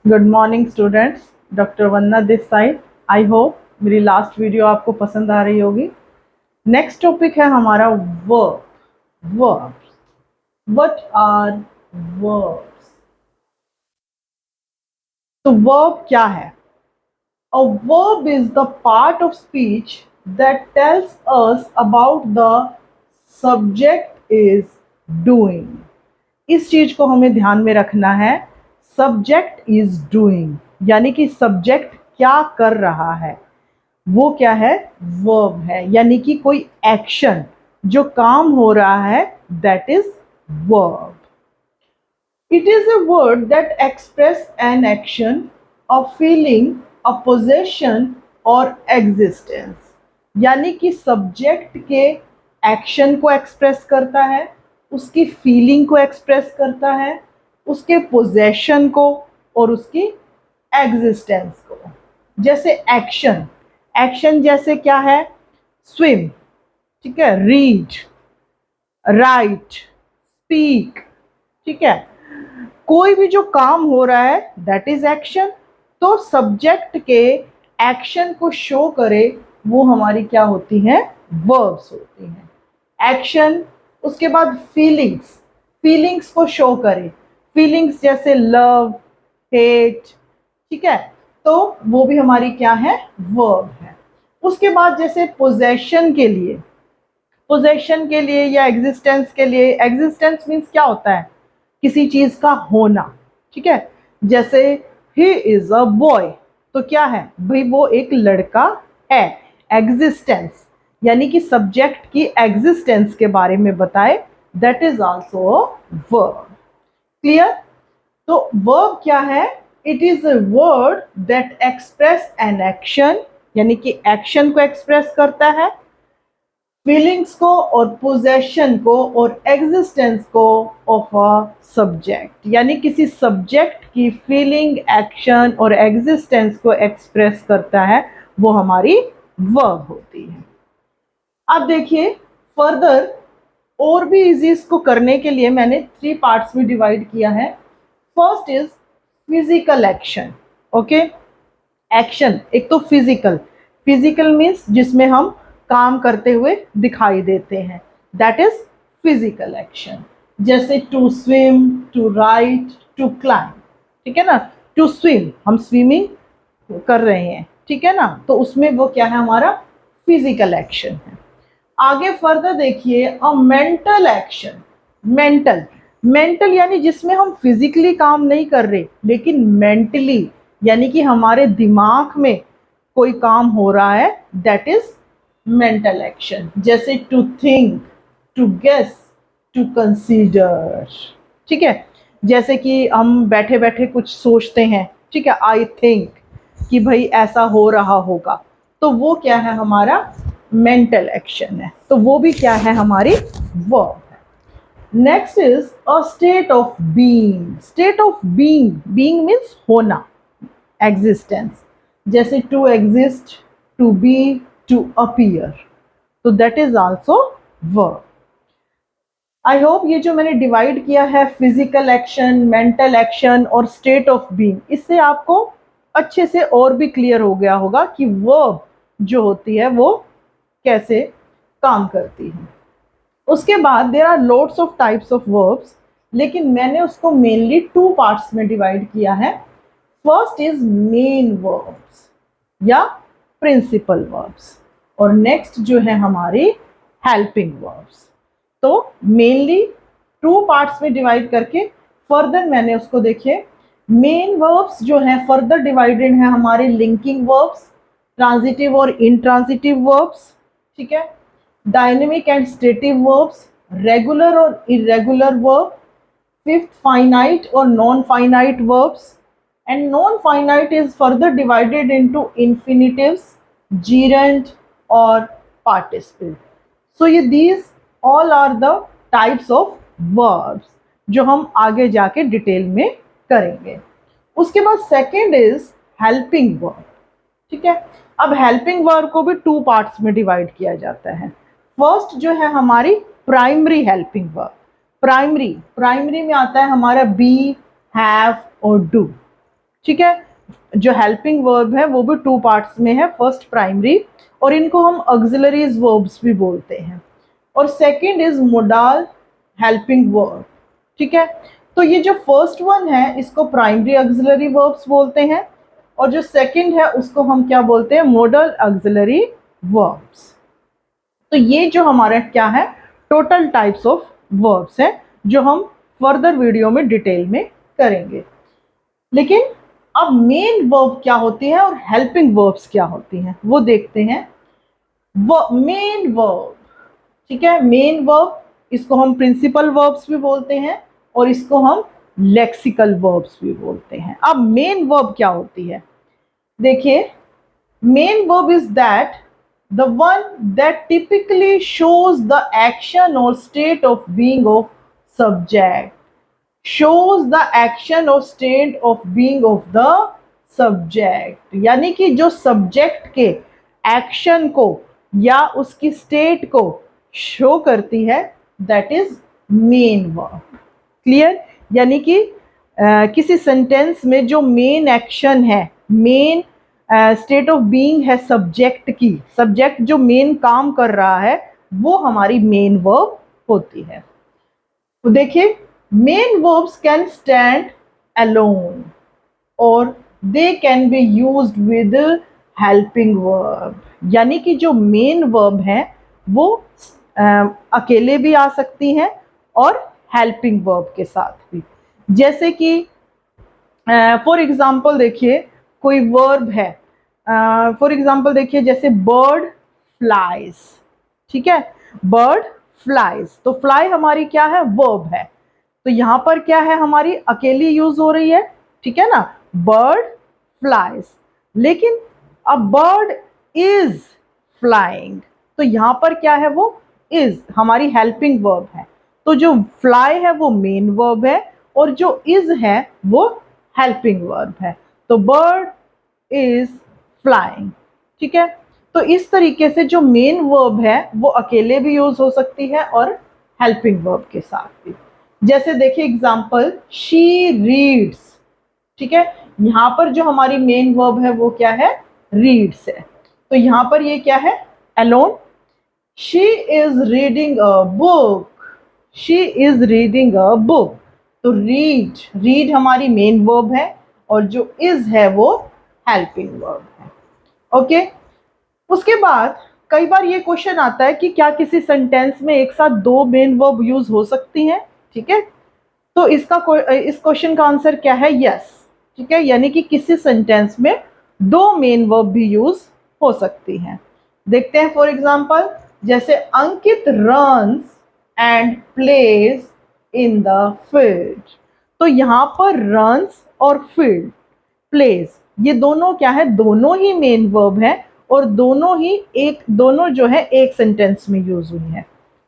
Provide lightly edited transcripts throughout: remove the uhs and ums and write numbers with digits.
Good morning students. Doctor Vandana this side. I hope मेरी last video आपको पसंद आ रही होगी। नेक्स्ट टॉपिक है हमारा verb. Verbs. What are verbs? तो वर्ब क्या है? A verb is the part of speech that tells us about the subject is doing. इस चीज को हमें ध्यान में रखना है। सब्जेक्ट इज डूइंग यानी कि सब्जेक्ट क्या कर रहा है, वो क्या है? वर्ब है, यानी कि कोई एक्शन जो काम हो रहा है, that is verb. It is a word that express an action, a feeling, a possession और एग्जिस्टेंस। यानी कि सब्जेक्ट के एक्शन को एक्सप्रेस करता है, उसकी फीलिंग को एक्सप्रेस करता है, उसके पोजेशन को और उसकी एग्जिस्टेंस को। जैसे एक्शन, एक्शन जैसे क्या है? स्विम, ठीक है, रीड, राइट, स्पीक, ठीक है। कोई भी जो काम हो रहा है दैट इज एक्शन। तो सब्जेक्ट के एक्शन को शो करे वो हमारी क्या होती हैं? वर्ब्स होती हैं। एक्शन, उसके बाद फीलिंग्स, फीलिंग्स को शो करे, फीलिंग्स जैसे लव, हेट, ठीक है, तो वो भी हमारी क्या है? वर्ब है। उसके बाद जैसे पोजेशन के लिए, पोजेशन के लिए या एग्जिस्टेंस के लिए, एग्जिस्टेंस मीन्स क्या होता है? किसी चीज का होना, ठीक है। जैसे ही इज अ बॉय, तो क्या है भाई? वो एक लड़का है। एग्जिस्टेंस यानी कि सब्जेक्ट की एग्जिस्टेंस के बारे में बताए, that is also a verb. Clear? तो वर्ब क्या है? It is a word that express an action, यानी कि एक्शन को एक्सप्रेस करता है, फीलिंग्स को और पोजेशन को और एग्जिस्टेंस को ऑफ अ सब्जेक्ट, यानी किसी सब्जेक्ट की फीलिंग, एक्शन और एग्जिस्टेंस को एक्सप्रेस करता है, वो हमारी वर्ब होती है। अब देखिए फर्दर, और भी इजी इसको करने के लिए मैंने 3 पार्ट्स में डिवाइड किया है। First is physical action. Okay, action एक तो फिजिकल, फिजिकल मीन्स जिसमें हम काम करते हुए दिखाई देते हैं, दैट इज फिजिकल एक्शन। जैसे to swim, to write, to climb, ठीक है ना। टू स्विम, हम स्विमिंग कर रहे हैं, ठीक है ना, तो उसमें वो क्या है? हमारा फिजिकल एक्शन है। आगे फर्दर देखिए, अ मेंटल एक्शन। मेंटल, मेंटल यानी जिसमें हम फिजिकली काम नहीं कर रहे लेकिन मेंटली, यानी कि हमारे दिमाग में कोई काम हो रहा है, दैट इज मेंटल एक्शन। जैसे to think, to guess, to consider, ठीक है। जैसे कि हम बैठे बैठे कुछ सोचते हैं, ठीक है, आई थिंक कि भाई ऐसा हो रहा होगा, तो वो क्या है? हमारा मेंटल एक्शन है। तो वो भी क्या है? हमारी वर्ब है। Next is a state of being. State of being, being means होना, एग्जिस्टेंस। जैसे to exist, to be, to appear, तो that is also verb. I hope ये जो मैंने डिवाइड किया है फिजिकल एक्शन, मेंटल एक्शन और स्टेट ऑफ बीइंग, इससे आपको अच्छे से और भी क्लियर हो गया होगा कि वर्ब जो होती है वो कैसे काम करती है। उसके बाद there are lots of types of verbs, लेकिन मैंने उसको मेनली 2 पार्ट्स में डिवाइड किया है। फर्स्ट इज मेन वर्ब्स या प्रिंसिपल वर्ब्स, और नेक्स्ट जो है हमारी हेल्पिंग वर्ब्स। तो मेनली 2 पार्ट्स में डिवाइड करके फर्दर मैंने उसको देखिए, मेन वर्ब्स जो है फर्दर डिवाइडेड है हमारे लिंकिंग वर्ब्स, ट्रांजिटिव और इंट्रांजिटिव वर्ब्स, ठीक है, dynamic and stative verbs, regular और इरेगुलर वर्ब, फिफ्थ फाइनाइट और non finite verbs, and non-finite is further divided into infinitives, gerund or participle. So ये these all are the types of verbs जो हम आगे जाके detail में करेंगे। उसके बाद सेकेंड इज हेल्पिंग वर्ब, ठीक है। अब हेल्पिंग वर्ब को भी 2 पार्ट्स में डिवाइड किया जाता है। फर्स्ट जो है हमारी primary helping verb. Primary, primary में आता है हमारा बी, हैव और डू, ठीक है। जो हेल्पिंग वर्ब है वो भी टू पार्ट्स में है, फर्स्ट प्राइमरी, और इनको हम ऑक्सिलरीज वर्ब्स भी बोलते हैं, और second is modal helping verb. ठीक है, तो ये जो फर्स्ट वन है इसको प्राइमरी ऑक्सिलरी वर्ब्स बोलते हैं, और जो सेकंड है उसको हम क्या बोलते हैं, मोडल ऑक्सिलरी वर्ब्स। तो ये जो हमारा क्या है, टोटल टाइप्स ऑफ वर्ब्स है, जो हम फर्दर वीडियो में डिटेल में करेंगे। लेकिन अब मेन वर्ब क्या होती है और हेल्पिंग वर्ब्स क्या होती हैं वो देखते हैं। वो मेन वर्ब, ठीक है, मेन वर्ब, इसको हम प्रिंसिपल वर्ब्स भी बोलते हैं और इसको हम लेक्सिकल वर्ब्स भी बोलते हैं। अब मेन वर्ब क्या होती है, देखिए, main verb is that the one that typically shows the action or state of being of subject, shows the action or state of being of the subject, यानी कि जो सब्जेक्ट के एक्शन को या उसकी स्टेट को शो करती है, that is main verb. Clear, यानी कि किसी सेंटेंस में जो मेन एक्शन है, मेन स्टेट ऑफ बीइंग है सब्जेक्ट की, सब्जेक्ट जो मेन काम कर रहा है वो हमारी मेन वर्ब होती है। तो देखिए, main verbs can stand alone और they can be used with helping verb, यानी कि जो मेन वर्ब है वो अकेले भी आ सकती हैं और हेल्पिंग वर्ब के साथ भी। जैसे कि फॉर एग्जाम्पल देखिए, कोई वर्ब है, फॉर एग्जाम्पल देखिए जैसे बर्ड फ्लाइज, ठीक है, बर्ड फ्लाइज, तो फ्लाई हमारी क्या है, वर्ब है, तो यहां पर क्या है, हमारी अकेली यूज हो रही है, ठीक है ना, बर्ड फ्लाइज। लेकिन अ बर्ड इज फ्लाइंग, तो यहां पर क्या है, वो इज हमारी हेल्पिंग वर्ब है, तो जो फ्लाई है वो मेन वर्ब है और जो इज है वो हेल्पिंग वर्ब है, तो बर्ड इज फ्लाइंग। ठीक है, तो इस तरीके से जो मेन वर्ब है वो अकेले भी यूज हो सकती है और हेल्पिंग वर्ब के साथ भी। जैसे देखिए एग्जांपल, शी रीड्स, ठीक है, यहां पर जो हमारी मेन वर्ब है वो क्या है, रीड्स है, तो यहां पर ये क्या है, alone. She is reading a book, she is reading a book, तो रीड, रीड हमारी मेन वर्ब है और जो इज है वो हेल्पिंग वर्ब है। ओके, उसके बाद कई बार ये क्वेश्चन आता है कि क्या किसी सेंटेंस में एक साथ दो मेन वर्ब यूज हो सकती हैं, ठीक है, तो इस क्वेश्चन का आंसर क्या है, यस, ठीक है, यानी कि किसी सेंटेंस में दो मेन वर्ब भी यूज हो सकती हैं। देखते हैं फॉर एग्जांपल, जैसे Ankit runs and plays in the field, तो यहां पर रन्स और फील्ड, प्लेज, ये दोनों क्या है, दोनों ही मेन वर्ब है और दोनों जो है एक सेंटेंस में यूज हुई है,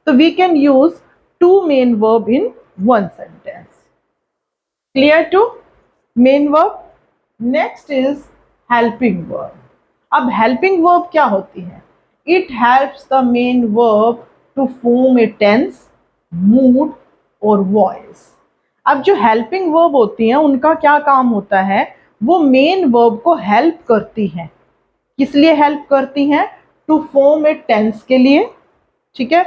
तो we can use two main verb in one sentence. Clear two main verb. Next is helping verb. अब हेल्पिंग वर्ब क्या होती है, it helps the main verb to form a tense, mood और voice. अब जो हेल्पिंग वर्ब होती हैं उनका क्या काम होता है, वो मेन वर्ब को हेल्प करती हैं, किस लिए हेल्प करती हैं, टू फॉर्म ए टेंस के लिए, ठीक है,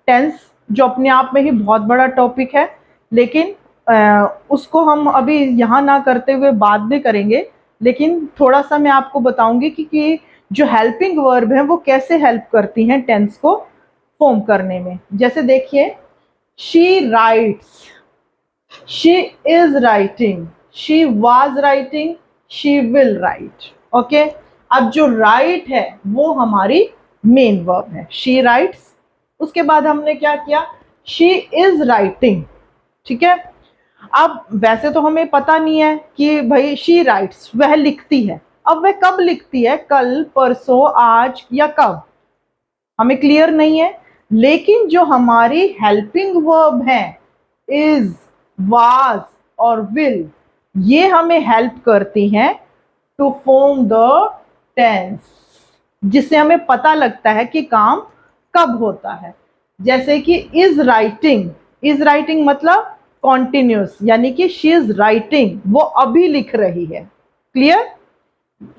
टेंस जो अपने आप में ही बहुत बड़ा टॉपिक है, लेकिन उसको हम अभी यहाँ ना करते हुए बाद में करेंगे, लेकिन थोड़ा सा मैं आपको बताऊंगी कि जो हेल्पिंग वर्ब है वो कैसे हेल्प करती हैं टेंस को फॉर्म करने में। जैसे देखिए, she writes, she is writing, she was writing, she will write. Okay, अब जो राइट है वो हमारी मेन वर्ब है, शी राइट्स। उसके बाद हमने क्या किया, शी इज राइटिंग, ठीक है, अब वैसे तो हमें पता नहीं है कि भाई शी राइट्स, वह लिखती है, अब वह कब लिखती है, कल, परसों, आज या कब, हमें क्लियर नहीं है, लेकिन जो हमारी हेल्पिंग वर्ब है, इज, वाज और विल, ये हमें हेल्प करती हैं टू फॉर्म द टेंस, जिससे हमें पता लगता है कि काम कब होता है। जैसे कि इज राइटिंग मतलब कॉन्टिन्यूस, यानी कि शी इज राइटिंग, वो अभी लिख रही है, क्लियर?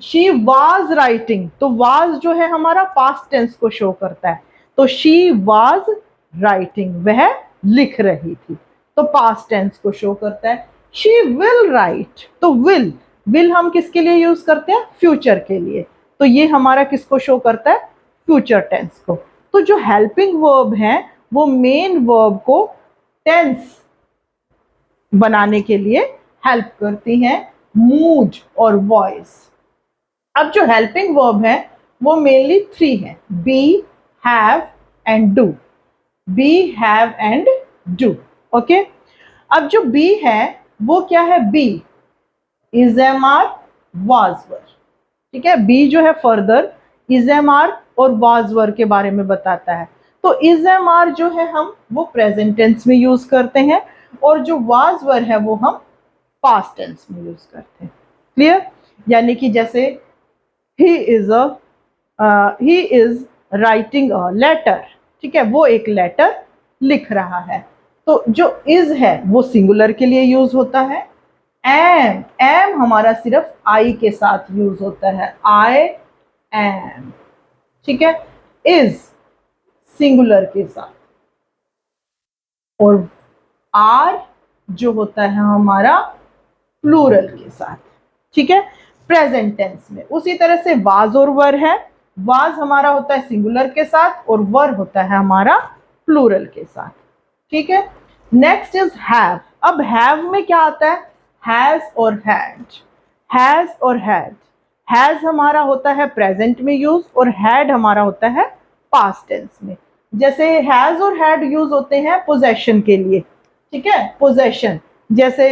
शी वाज राइटिंग, तो वाज जो है हमारा पास्ट टेंस को शो करता है, तो शी वाज राइटिंग, वह लिख रही थी, तो पास्ट टेंस को शो करता है। शी विल राइट, तो विल हम किसके लिए यूज करते हैं? फ्यूचर के लिए, तो ये हमारा किसको शो करता है? फ्यूचर टेंस को। तो जो हेल्पिंग वर्ब है वो मेन वर्ब को टेंस बनाने के लिए हेल्प करती हैं, मूड और वॉइस। अब जो हेल्पिंग वर्ब है वो मेनली 3 है, be, have and do. Be, have and do. Okay, अब जो बी है वो क्या है? Be is am are, was were. ठीक है, बी जो है फर्दर इज एम आर और वाज वर के बारे में बताता है। तो इज एम आर जो है हम वो प्रेजेंट टेंस में यूज करते हैं, और जो वाज वर है वो हम पास्ट टेंस में यूज करते हैं। क्लियर? यानी कि जैसे he is writing a letter, ठीक है, वो एक लेटर लिख रहा है, तो जो इज है वो सिंगुलर के लिए यूज होता है। एम हमारा सिर्फ आई के साथ यूज होता है, आई एम। ठीक है, इज सिंगुलर के साथ, और आर जो होता है हमारा प्लूरल के साथ। ठीक है, प्रेजेंट टेंस में उसी तरह से वाज और वर है, वाज हमारा होता है सिंगुलर के साथ और वर होता है हमारा प्लूरल के साथ। ठीक है, नेक्स्ट इज हैव। अब हैव में क्या आता है? हैज और हैड। हैज और हैड, हैज हमारा होता है प्रेजेंट में यूज और हैड हमारा होता है पास्ट टेंस में। जैसे हैज और हैड यूज होते हैं पोजेशन के लिए। ठीक है, पोजेशन, जैसे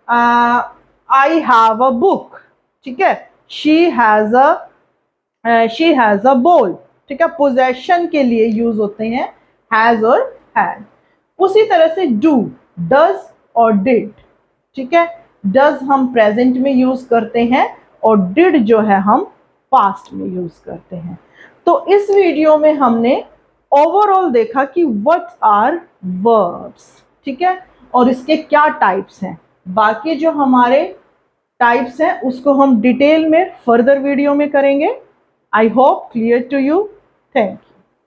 आई हैव अ बुक, ठीक है, शी हैज अ बॉल। ठीक है, पोजेशन के लिए यूज होते हैं हैज और हैड। उसी तरह से डू, डज और डिड। ठीक है, डज हम प्रेजेंट में यूज करते हैं और डिड जो है हम पास्ट में यूज करते हैं। तो इस वीडियो में हमने ओवरऑल देखा कि व्हाट आर वर्ब्स, ठीक है, और इसके क्या टाइप्स हैं। बाकी जो हमारे टाइप्स हैं उसको हम डिटेल में फर्दर वीडियो में करेंगे। I hope clear to you. Thank you.